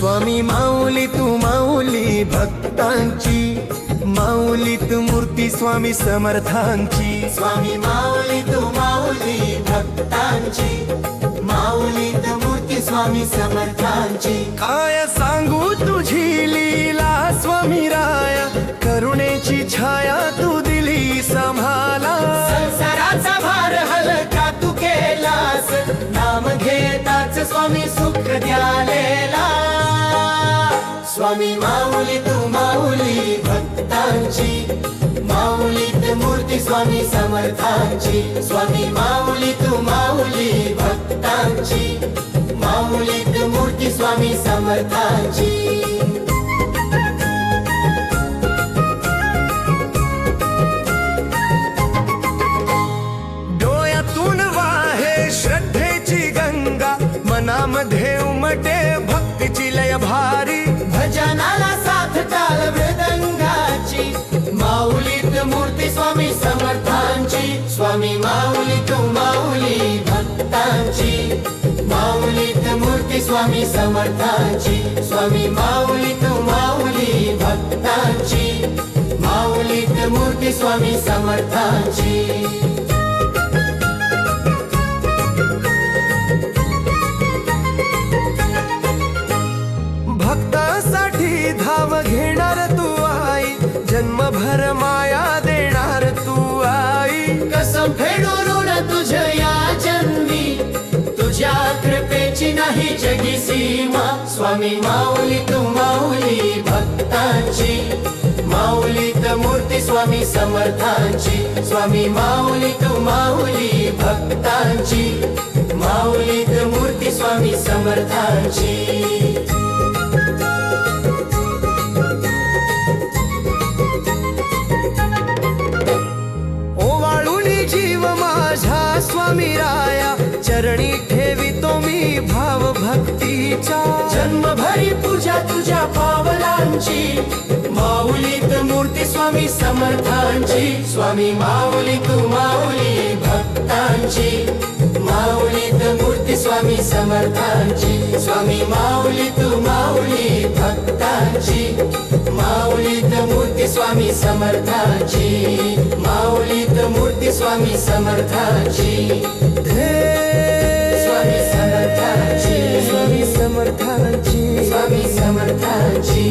स्वामी माऊली तू माऊली भक्तांची, माऊलीत मूर्ती स्वामी समर्थांची। स्वामी माऊली तू माऊली भक्तांची, माऊलीत मूर्ती स्वामी समर्थांची। काय सांगू तुझी लीला स्वामी राया, करुणेची छाया तू दिली संभाला। संसाराचा भार हलका तू केलास, नाम घेताच स्वामी सुख द्यालेला। स्वामी माऊली तू माऊली भक्तांची, माऊलीत मूर्ती स्वामी समर्थांची। स्वामी माऊली तू माऊली भक्तांची, माऊलीत मूर्ती स्वामी समर्थांची। डोळ्यातून वाहे श्रद्धेची गंगा, मनामध्ये उमटे भक्तीची लय भारी। भजनाला साथ ताल मृदंगाची, माऊलीत मूर्ती स्वामी समर्थांची। स्वामी माऊली तू माऊली भक्तांची, माऊलीत मूर्ती स्वामी समर्थांची। स्वामी माऊली तू माऊली भक्तांची, माऊलीत मूर्ती स्वामी समर्थांची। भक्तासाठी धाव घेणार तू आई, जन्मभर माया देणार तू आई। कसम फेडून तुझ्या या जन्मी, तुझ्या कृपेची नाही जगी सीमा। स्वामी माऊली तू माऊली भक्तांची, माऊलीत मूर्ती स्वामी समर्थांची। स्वामी माऊली तू माऊली भक्तांची, माऊलीत मूर्ती स्वामी समर्थांची। जीव माझा स्वामी राया, चरणी ठेवितो मी भाव भक्तीचा। जन्मभरी पूजा तुझ्या पावलांची, माऊलीत मूर्ती स्वामी समर्थांची। स्वामी माऊली तू माऊली भक्तांची, माऊलीत मूर्ती स्वामी समर्थांची। स्वामी माऊली तू माऊली भक्तांची, माऊलीत मूर्ती स्वामी समर्थांची। माऊलीत मूर्ती स्वामी समर्थांची। स्वामी समर्थांची, स्वामी समर्थांची, स्वामी समर्थांची।